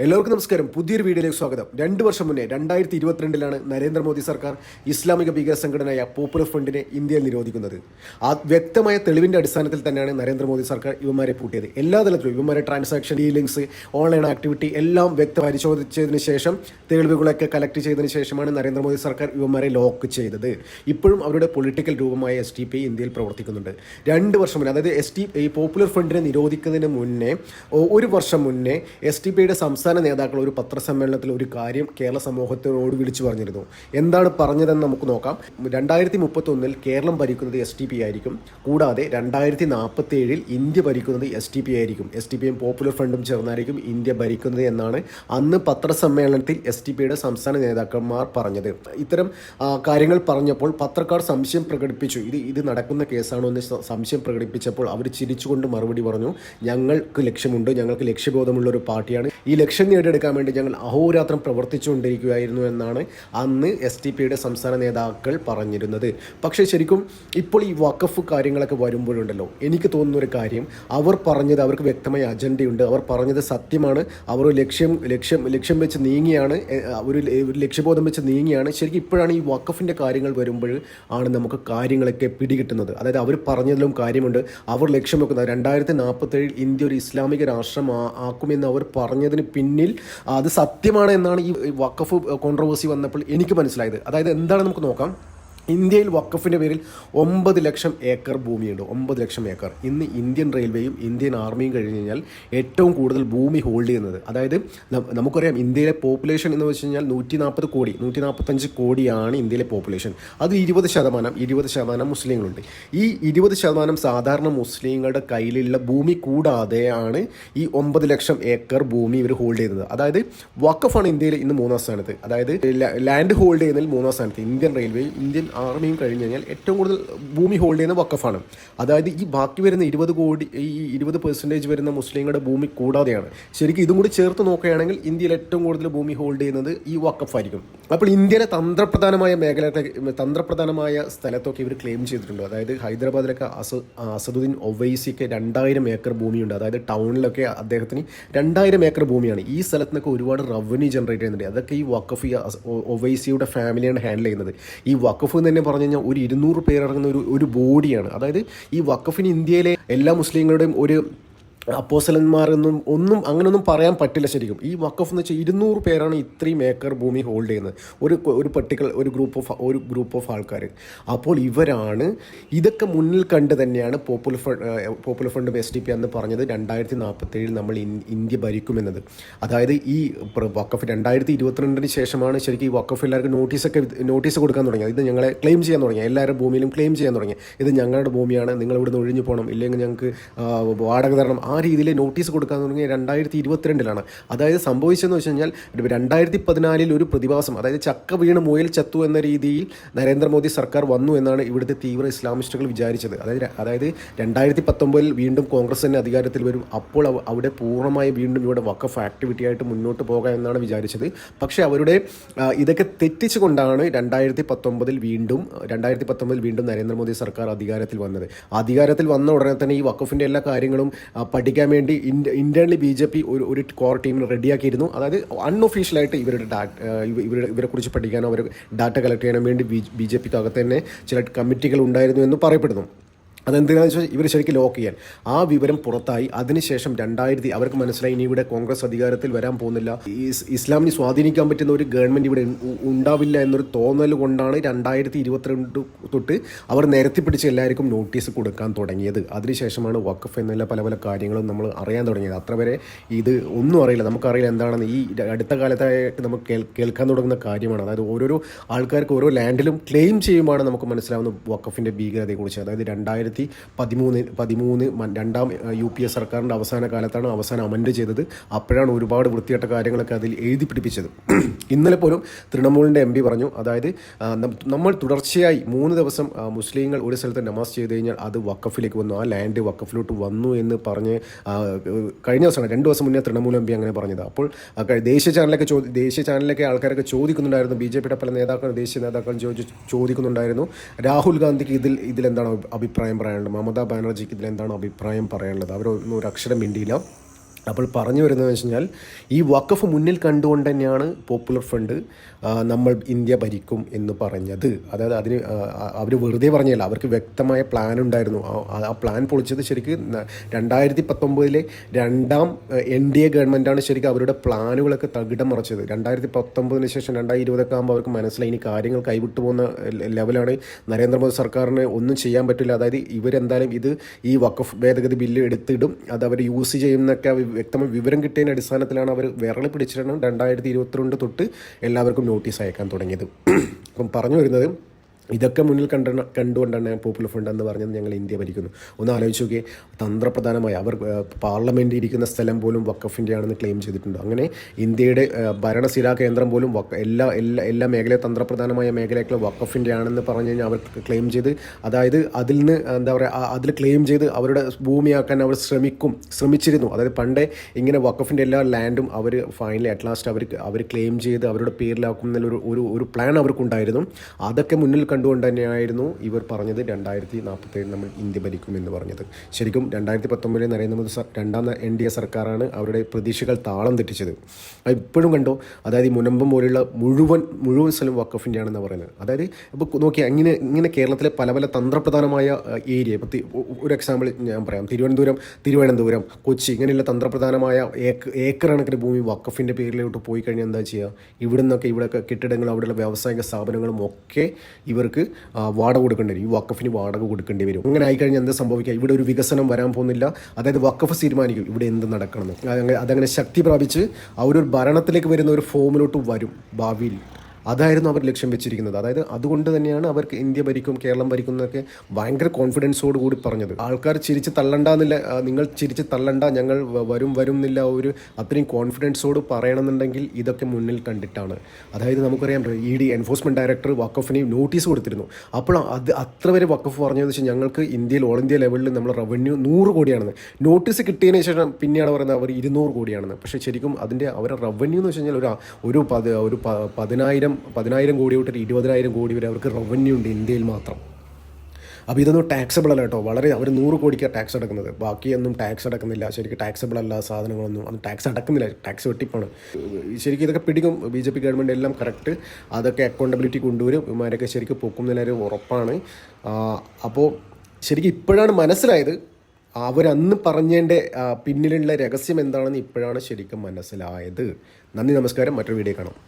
എല്ലാവർക്കും നമസ്കാരം. പുതിയൊരു വീഡിയോയിലേക്ക് സ്വാഗതം. 2 വർഷം മുന്നേ 2022 നരേന്ദ്രമോദി സർക്കാർ ഇസ്ലാമിക ഭീകര സംഘടനയായ പോപ്പുലർ ഫ്രണ്ടിനെ ഇന്ത്യയിൽ നിരോധിക്കുന്നത്. ആ വ്യക്തമായ തെളിവിൻ്റെ അടിസ്ഥാനത്തിൽ തന്നെയാണ് നരേന്ദ്രമോദി സർക്കാർ ഇവന്മാരെ പൂട്ടിയത്. എല്ലാ തലത്തിലും ഇവന്മാരെ ട്രാൻസാക്ഷൻ, ഡീലിങ്സ്, ഓൺലൈൻ ആക്ടിവിറ്റി എല്ലാം പരിശോധിച്ചതിന് ശേഷം, തെളിവുകളൊക്കെ കളക്ട് ചെയ്തതിന് ശേഷമാണ് നരേന്ദ്രമോദി സർക്കാർ ഇവന്മാരെ ലോക്ക് ചെയ്തത്. ഇപ്പോഴും അവരുടെ പൊളിറ്റിക്കൽ രൂപമായ SDP ഇന്ത്യയിൽ പ്രവർത്തിക്കുന്നുണ്ട്. 2 വർഷം മുന്നേ, അതായത് ഈ പോപ്പുലർ ഫ്രണ്ടിനെ നിരോധിക്കുന്നതിന് മുന്നേ 1 വർഷം മുന്നേ SDP സംസ്ഥാന നേതാക്കൾ ഒരു പത്രസമ്മേളനത്തിൽ ഒരു കാര്യം കേരള സമൂഹത്തിനോട് വിളിച്ചു പറഞ്ഞിരുന്നു. എന്താണ് പറഞ്ഞതെന്ന് നമുക്ക് നോക്കാം. 2031 കേരളം ഭരിക്കുന്നത് SDP ആയിരിക്കും. കൂടാതെ 2047 ഇന്ത്യ ഭരിക്കുന്നത് SDP ആയിരിക്കും. SDPയും പോപ്പുലർ ഫ്രണ്ടും ചേർന്നായിരിക്കും ഇന്ത്യ ഭരിക്കുന്നത് എന്നാണ് അന്ന് പത്രസമ്മേളനത്തിൽ SDP സംസ്ഥാന നേതാക്കന്മാർ പറഞ്ഞത്. ഇത്തരം കാര്യങ്ങൾ പറഞ്ഞപ്പോൾ പത്രക്കാർ സംശയം പ്രകടിപ്പിച്ചു. ഇത് നടക്കുന്ന കേസാണോ എന്ന് സംശയം പ്രകടിപ്പിച്ചപ്പോൾ അവർ ചിരിച്ചുകൊണ്ട് മറുപടി പറഞ്ഞു, ഞങ്ങൾക്ക് ലക്ഷ്യമുണ്ട്, ഞങ്ങൾക്ക് ലക്ഷ്യബോധമുള്ള ഒരു പാർട്ടിയാണ്, ഈ ലക്ഷ്യം നേടിയെടുക്കാൻ വേണ്ടി ഞങ്ങൾ അഹോരാത്രം പ്രവർത്തിച്ചുകൊണ്ടിരിക്കുകയായിരുന്നു എന്നാണ് അന്ന് SDP സംസ്ഥാന നേതാക്കൾ പറഞ്ഞിരുന്നത്. പക്ഷേ ശരിക്കും ഇപ്പോൾ ഈ വഖഫ് കാര്യങ്ങളൊക്കെ വരുമ്പോഴുണ്ടല്ലോ, എനിക്ക് തോന്നുന്ന ഒരു കാര്യം, അവർ പറഞ്ഞത്, അവർക്ക് വ്യക്തമായ അജണ്ടയുണ്ട്, അവർ പറഞ്ഞത് സത്യമാണ്, അവർ ലക്ഷ്യം വെച്ച് നീങ്ങിയാണ്, ഒരു ലക്ഷ്യബോധം വെച്ച് നീങ്ങിയാണ്. ശരിക്കും ഇപ്പോഴാണ് ഈ വഖഫിൻ്റെ കാര്യങ്ങൾ വരുമ്പോൾ ആണ് നമുക്ക് കാര്യങ്ങളൊക്കെ പിടികിട്ടുന്നത്. അതായത് അവർ പറഞ്ഞതിലും കാര്യമുണ്ട്. അവർ ലക്ഷ്യം വെക്കുന്നത് 2047 ഇന്ത്യ ഒരു ഇസ്ലാമിക രാഷ്ട്രം ആക്കുമെന്ന് അവർ പറഞ്ഞതിന് പിന്നിൽ അത് സത്യമാണ് എന്നാണ് ഈ വഖഫ് കോൺട്രവേഴ്സി വന്നപ്പോൾ എനിക്ക് മനസ്സിലായത്. അതായത് എന്താണ് നമുക്ക് നോക്കാം. ഇന്ത്യയിൽ വഖഫിൻ്റെ പേരിൽ 9 ലക്ഷം ഏക്കർ ഭൂമിയുണ്ട്. 9 ലക്ഷം ഏക്കർ. ഇന്ന് ഇന്ത്യൻ റെയിൽവേയും ഇന്ത്യൻ ആർമിയും കഴിഞ്ഞ് കഴിഞ്ഞാൽ ഏറ്റവും കൂടുതൽ ഭൂമി ഹോൾഡ് ചെയ്യുന്നത്. അതായത് നമുക്കറിയാം ഇന്ത്യയിലെ പോപ്പുലേഷൻ എന്ന് വെച്ച് കഴിഞ്ഞാൽ 140 കോടി, 145 കോടിയാണ് ഇന്ത്യയിലെ പോപ്പുലേഷൻ. അത് 20% മുസ്ലിങ്ങളുണ്ട്. ഈ 20% സാധാരണ മുസ്ലിങ്ങളുടെ കയ്യിലുള്ള ഭൂമി കൂടാതെയാണ് ഈ 9 ലക്ഷം ഏക്കർ ഭൂമി ഇവർ ഹോൾഡ് ചെയ്യുന്നത്. അതായത് വഖഫാണ് ഇന്ത്യയിൽ ഇന്ന് 3-ാം സ്ഥാനത്ത്. അതായത് ലാൻഡ് ഹോൾഡ് ചെയ്യുന്നതിൽ 3-ാം സ്ഥാനത്ത് ഇന്ത്യൻ റെയിൽവേയും ഇന്ത്യൻ ആർമിയും കഴിഞ്ഞ് കഴിഞ്ഞാൽ ഏറ്റവും കൂടുതൽ ഭൂമി ഹോൾഡ് ചെയ്യുന്ന വഖഫാണ്. അതായത് ഈ ബാക്കി വരുന്ന 20% വരുന്ന മുസ്ലിങ്ങളുടെ ഭൂമി കൂടാതെയാണ്. ശരിക്കും ഇതും കൂടി ചേർത്ത് നോക്കുകയാണെങ്കിൽ ഇന്ത്യയിൽ ഏറ്റവും കൂടുതൽ ഭൂമി ഹോൾഡ് ചെയ്യുന്നത് ഈ വഖഫായിരിക്കും. അപ്പോൾ ഇന്ത്യയിലെ തന്ത്രപ്രധാനമായ സ്ഥലത്തൊക്കെ ഇവർ ക്ലെയിം ചെയ്തിട്ടുണ്ട്. അതായത് ഹൈദരാബാദിലൊക്കെ അസദുദ്ദീൻ ഒവൈസിക്ക് 2000 ഏക്കർ ഭൂമിയുണ്ട്. അതായത് ടൗണിലൊക്കെ അദ്ദേഹത്തിന് 2000 ഏക്കർ ഭൂമിയാണ്. ഈ സ്ഥലത്ത് നിന്നൊക്കെ ഒരുപാട് റവന്യൂ ജനറേറ്റ് ചെയ്യുന്നുണ്ട്. അതൊക്കെ ഈ വഖഫ്, ഒവൈസിയുടെ ഫാമിലിയാണ് ഹാൻഡിൽ ചെയ്യുന്നത്. ഈ വഖഫ് തന്നെ പറഞ്ഞു കഴിഞ്ഞാൽ ഒരു 200 പേരടങ്ങുന്ന ഒരു ബോഡിയാണ്. അതായത് ഈ വഖഫിന് ഇന്ത്യയിലെ എല്ലാ മുസ്ലിങ്ങളുടെയും ഒരു അപ്പോസലന്മാരെന്നും അങ്ങനെയൊന്നും പറയാൻ പറ്റില്ല. ശരിക്കും ഈ വഖഫ് എന്ന് വെച്ചാൽ 200 പേരാണ് ഇത്രയും ഏക്കർ ഭൂമി ഹോൾഡ് ചെയ്യുന്നത്, ഒരു ഗ്രൂപ്പ് ഓഫ് ആൾക്കാർ. അപ്പോൾ ഇവരാണ് ഇതൊക്കെ മുന്നിൽ കണ്ട് തന്നെയാണ് പോപ്പുലർ ഫ്രണ്ടും SDP എന്ന് പറഞ്ഞത് 2047 നമ്മൾ ഇന്ത്യ ഭരിക്കുമെന്നത്. അതായത് ഈ വഖഫ് 2022 ശേഷമാണ് ശരിക്കും ഈ വഖഫ് എല്ലാവർക്കും നോട്ടീസ് കൊടുക്കാൻ തുടങ്ങിയത്. ഇത് ഞങ്ങളെ ക്ലെയിം ചെയ്യാൻ തുടങ്ങി, എല്ലാവരുടെ ഭൂമിയിലും ക്ലെയിം ചെയ്യാൻ തുടങ്ങി. ഇത് ഞങ്ങളുടെ ഭൂമിയാണ്, നിങ്ങൾ ഇവിടുന്ന് ഒഴിഞ്ഞു പോകണം, ഇല്ലെങ്കിൽ ഞങ്ങൾക്ക് വാടക തരണം. ആ രീതിയിൽ നോട്ടീസ് കൊടുക്കാൻ തുടങ്ങിയ 2022 അതായത് സംഭവിച്ചതെന്ന് വെച്ച് കഴിഞ്ഞാൽ 2014 ഒരു പ്രതിഭാസം, അതായത് ചക്ക വീണ് മുയൽ ചത്തു എന്ന രീതിയിൽ നരേന്ദ്രമോദി സർക്കാർ വന്നു എന്നാണ് ഇവിടുത്തെ തീവ്ര ഇസ്ലാമിസ്റ്റുകൾ വിചാരിച്ചത്. അതായത് 2019 വീണ്ടും കോൺഗ്രസ് തന്നെ അധികാരത്തിൽ വരും, അപ്പോൾ അവിടെ പൂർണ്ണമായി വീണ്ടും ഇവിടെ വഖഫ് ആക്ടിവിറ്റി ആയിട്ട് മുന്നോട്ട് പോകാം എന്നാണ് വിചാരിച്ചത്. പക്ഷേ അവരുടെ ഇതൊക്കെ തെറ്റിച്ചുകൊണ്ടാണ് 2019 വീണ്ടും നരേന്ദ്രമോദി സർക്കാർ അധികാരത്തിൽ വന്നത്. അധികാരത്തിൽ വന്ന ഉടനെ തന്നെ ഈ വഖഫിൻ്റെ എല്ലാ കാര്യങ്ങളും പഠിക്കാൻ വേണ്ടി ഇന്റേണലി BJP ഒരു കോർ ടീമിന് റെഡിയാക്കിയിരുന്നു. അതായത് അൺഒഫീഷ്യലായിട്ട് ഇവരെ കുറിച്ച് പഠിക്കാനോ അവർ ഡാറ്റ കളക്ട് ചെയ്യാനോ വേണ്ടി BJPക്ക് അകത്ത് തന്നെ ചില കമ്മിറ്റികൾ ഉണ്ടായിരുന്നു എന്ന് പറയപ്പെടുന്നു. അതെന്തിനാണെന്ന് വെച്ചാൽ ഇവർ ശരിക്കും ലോക്ക് ചെയ്യാൻ. ആ വിവരം പുറത്തായി. അതിനുശേഷം അവർക്ക് മനസ്സിലായി ഇനി ഇവിടെ കോൺഗ്രസ് അധികാരത്തിൽ വരാൻ പോകുന്നില്ല, ഇസ്ലാമിനെ സ്വാധീനിക്കാൻ പറ്റുന്ന ഒരു ഗവൺമെൻറ് ഇവിടെ ഉണ്ടാവില്ല എന്നൊരു തോന്നൽ കൊണ്ടാണ് 2022 തൊട്ട് അവർ നിരത്തിപ്പിടിച്ച് എല്ലാവർക്കും നോട്ടീസ് കൊടുക്കാൻ തുടങ്ങിയത്. അതിനുശേഷമാണ് വഖഫ് എന്നുള്ള പല കാര്യങ്ങളും നമ്മൾ അറിയാൻ തുടങ്ങിയത്. അത്ര വരെ ഇത് ഒന്നും അറിയില്ല, നമുക്കറിയില്ല എന്താണെന്ന്. ഈ അടുത്ത കാലത്തായിട്ട് നമുക്ക് കേൾക്കാൻ തുടങ്ങുന്ന കാര്യമാണ്. അതായത് ഓരോരോ ആൾക്കാർക്ക് ഓരോ ലാൻഡിലും ക്ലെയിം ചെയ്യുമ്പോഴാണ് നമുക്ക് മനസ്സിലാവുന്ന വഖഫിൻ്റെ ഭീകരതയെക്കുറിച്ച്. അതായത് 2013 രണ്ടാം UPA സർക്കാരിൻ്റെ അവസാന കാലത്താണ് അമെൻഡ് ചെയ്തത്. അപ്പോഴാണ് ഒരുപാട് വൃത്തികെട്ട കാര്യങ്ങളൊക്കെ അതിൽ എഴുതി പിടിപ്പിച്ചത്. ഇന്നലെ പോലും തൃണമൂലിൻ്റെ MP പറഞ്ഞു, അതായത് നമ്മൾ തുടർച്ചയായി 3 ദിവസം മുസ്ലിങ്ങൾ ഒരു സ്ഥലത്ത് നമാസ് ചെയ്ത് കഴിഞ്ഞാൽ അത് വഖഫിലേക്ക് വന്നു, ആ ലാൻഡ് വഖഫിലോട്ട് വന്നു എന്ന് പറഞ്ഞ് കഴിഞ്ഞ ദിവസമാണ് 2 ദിവസം മുന്നേ തൃണമൂൽ MP അങ്ങനെ പറഞ്ഞത്. അപ്പോൾ ദേശീയ ചാനലിലൊക്കെ ആൾക്കാരൊക്കെ ചോദിക്കുന്നുണ്ടായിരുന്നു, BJPയുടെ പല ദേശീയ നേതാക്കളും ചോദിക്കുന്നുണ്ടായിരുന്നു, രാഹുൽ ഗാന്ധിക്ക് ഇതിലെന്താണ് അഭിപ്രായം പറയാനുള്ളത്, മമതാ ബാനർജിക്ക് ഇതിലെന്താണ് അഭിപ്രായം പറയാനുള്ളത്. അവരൊന്നും ഒരു അക്ഷരം മിണ്ടിയില്ല. അപ്പോൾ പറഞ്ഞു വരുന്നതെന്ന് വെച്ച് കഴിഞ്ഞാൽ ഈ വഖഫ് മുന്നിൽ കണ്ടുകൊണ്ട് തന്നെയാണ് പോപ്പുലർ ഫ്രണ്ട് നമ്മൾ ഇന്ത്യ ഭരിക്കും എന്ന് പറഞ്ഞത്. അതായത് അതിന് അവർ വെറുതെ പറഞ്ഞല്ല, അവർക്ക് വ്യക്തമായ പ്ലാൻ ഉണ്ടായിരുന്നു. ആ പ്ലാൻ പൊളിച്ചത് ശരിക്കും 2019 രണ്ടാം NDA ഗവൺമെൻറ്റാണ് ശരിക്കും അവരുടെ പ്ലാനുകളൊക്കെ തകിടം മറിച്ചത്. 2019 ശേഷം 2020 ആകുമ്പോൾ അവർക്ക് മനസ്സിലായി ഇനി കാര്യങ്ങൾ കൈവിട്ടു പോകുന്ന ലെവലാണ്. നരേന്ദ്രമോദി സർക്കാരിന് ഒന്നും ചെയ്യാൻ പറ്റില്ല. അതായത് ഇവരെന്തായാലും ഈ വഖഫ് ഭേദഗതി ബില്ല് എടുത്തിടും, അത് അവർ യൂസ് ചെയ്യുന്നൊക്കെ വ്യക്തമായ വിവരം കിട്ടിയതിൻ്റെ അടിസ്ഥാനത്തിലാണ് അവർ വിരളി പിടിച്ചിട്ടാണ് 2022 തൊട്ട് എല്ലാവർക്കും നോട്ടീസ് അയക്കാൻ തുടങ്ങിയത്. അപ്പം പറഞ്ഞു വരുന്നത് ഇതൊക്കെ മുന്നിൽ കണ്ടുകൊണ്ടാണ് പോപ്പുലർ ഫ്രണ്ട് എന്ന് പറഞ്ഞത് ഞങ്ങൾ ഇന്ത്യ ഭരിക്കുന്നു. ഒന്ന് ആലോചിച്ച് നോക്കിയേ, തന്ത്രപ്രധാനമായി അവർ പാർലമെൻറ്റ് ഇരിക്കുന്ന സ്ഥലം പോലും വഖഫിൻ്റെ ആണെന്ന് ക്ലെയിം ചെയ്തിട്ടുണ്ട്. അങ്ങനെ ഇന്ത്യയുടെ ഭരണസിരാ കേന്ദ്രം പോലും എല്ലാ മേഖലയും തന്ത്രപ്രധാനമായ മേഖലയൊക്കെ വഖഫിൻ്റെ ആണെന്ന് പറഞ്ഞു കഴിഞ്ഞാൽ അവർ ക്ലെയിം ചെയ്ത്, അതായത് അതിൽ നിന്ന് എന്താ പറയുക, അതിൽ ക്ലെയിം ചെയ്ത് അവരുടെ ഭൂമിയാക്കാൻ അവർ ശ്രമിച്ചിരുന്നു. അതായത് പണ്ടേ ഇങ്ങനെ വഖഫിൻ്റെ എല്ലാ ലാൻഡും അവർ ഫൈനലി അറ്റ് ലാസ്റ്റ് അവർ ക്ലെയിം ചെയ്ത് അവരുടെ പേരിലാക്കും എന്നുള്ള ഒരു പ്ലാൻ അവർക്കുണ്ടായിരുന്നു. അതൊക്കെ മുന്നിൽ കണ്ടുകൊണ്ട് തന്നെയായിരുന്നു ഇവർ പറഞ്ഞത് 2047 നമ്മൾ ഇന്ത്യ ഭരിക്കും എന്ന് പറഞ്ഞത്. ശരിക്കും 2019 നരേന്ദ്രമോദി രണ്ടാം NDA സർക്കാരാണ് അവരുടെ പ്രതീക്ഷകൾ താളം തെറ്റിച്ചത്. ഇപ്പോഴും കണ്ടോ, അതായത് ഈ മുനമ്പം പോലെയുള്ള മുഴുവൻ സ്ഥലം വഖഫിൻ്റെ ആണെന്ന് പറയുന്നത്. അതായത് ഇപ്പോൾ നോക്കിയാൽ ഇങ്ങനെ കേരളത്തിലെ പല തന്ത്രപ്രധാനമായ ഏരിയ, ഇപ്പോൾ ഒരു എക്സാമ്പിൾ ഞാൻ പറയാം, തിരുവനന്തപുരം, കൊച്ചി, ഇങ്ങനെയുള്ള തന്ത്രപ്രധാനമായ ഏക്കർ കണക്കിന് ഭൂമി വഖഫിൻ്റെ പേരിലോട്ട് പോയി കഴിഞ്ഞാൽ എന്താ ചെയ്യുക? ഇവിടെയൊക്കെ കെട്ടിടങ്ങളും അവിടെയുള്ള വ്യാവസായിക സ്ഥാപനങ്ങളും ഒക്കെ ഇവർക്ക് വാടക കൊടുക്കേണ്ടി വരും. ഈ വഖഫിന് വാടക കൊടുക്കേണ്ടി വരും. അങ്ങനെ ആയിക്കഴിഞ്ഞാൽ എന്താ സംഭവിക്കുക? ഇവിടെ ഒരു വികസനം വരാൻ പോകുന്നില്ല. അതായത് വഖഫ് തീരുമാനിക്കും ഇവിടെ എന്ത് നടക്കണമെന്ന്. അതങ്ങനെ ശക്തി പ്രാപിച്ച് അവരൊരു ഭരണത്തിലേക്ക് വരുന്ന ഒരു ഫോമിലോട്ട് വരും ഭാവിയിൽ. അതായിരുന്നു അവർ ലക്ഷ്യം വെച്ചിരിക്കുന്നത്. അതായത് അതുകൊണ്ട് തന്നെയാണ് അവർക്ക് ഇന്ത്യ ഭരിക്കും, കേരളം ഭരിക്കും എന്നൊക്കെ ഭയങ്കര കോൺഫിഡൻസോട് കൂടി പറഞ്ഞത്. ആൾക്കാർ ചിരിച്ച് തള്ളണ്ടെന്നില്ല, നിങ്ങൾ ചിരിച്ച് തള്ളണ്ട, ഞങ്ങൾ വരും എന്നില്ല, ഒരു അത്രയും കോൺഫിഡൻസോട് പറയണമെന്നുണ്ടെങ്കിൽ ഇതൊക്കെ മുന്നിൽ കണ്ടിട്ടാണ്. അതായത് നമുക്കറിയാം, ED എൻഫോഴ്സ്മെൻറ്റ് ഡയറക്ടർ വഖഫിന് നോട്ടീസ് കൊടുത്തിരുന്നു. അപ്പോൾ അത്ര വരെ വഖഫ് പറഞ്ഞതെന്ന് വെച്ചാൽ ഞങ്ങൾക്ക് ഇന്ത്യയിൽ ഓൾ ഇന്ത്യ ലെവലിൽ നമ്മൾ റവന്യൂ 100 കോടിയാണെന്ന്. നോട്ടീസ് കിട്ടിയതിന് ശേഷം പിന്നെയാണ് പറയുന്നത് അവർ 200 കോടിയാണെന്ന്. പക്ഷേ ശരിക്കും അവരുടെ റവന്യൂ എന്ന് വെച്ച് കഴിഞ്ഞാൽ ഒരു 10,000 കോടി തൊട്ട് 20,000 കോടി വരെ അവർക്ക് റവന്യൂ ഉണ്ട് ഇന്ത്യയിൽ മാത്രം. അപ്പോൾ ഇതൊന്നും ടാക്സബിൾ അല്ല കേട്ടോ. അവർ 100 കോടിക്കാണ് ടാക്സ് അടക്കുന്നത്, ബാക്കിയൊന്നും ടാക്സ് അടക്കുന്നില്ല. ശരിക്കും ടാക്സബിൾ അല്ല സാധനങ്ങളൊന്നും, അത് ടാക്സ് അടക്കുന്നില്ല, ടാക്സ് വെട്ടിപ്പാണ്. ശരിക്കും ഇതൊക്കെ പിടിക്കും BJP ഗവൺമെൻറ് എല്ലാം കറക്റ്റ്. അതൊക്കെ അക്കൗണ്ടബിലിറ്റി കൊണ്ടുവരും, ഇവന്മാരൊക്കെ ശരിക്കും പൊക്കുന്നതിനൊരു ഉറപ്പാണ്. അപ്പോൾ ശരിക്കും ഇപ്പോഴാണ് മനസ്സിലായത് അവരന്ന് പറഞ്ഞതിൻ്റെ പിന്നിലുള്ള രഹസ്യം എന്താണെന്ന് ഇപ്പോഴാണ് ശരിക്കും മനസ്സിലായത്. നന്ദി, നമസ്കാരം. മറ്റൊരു വീഡിയോ കാണാം.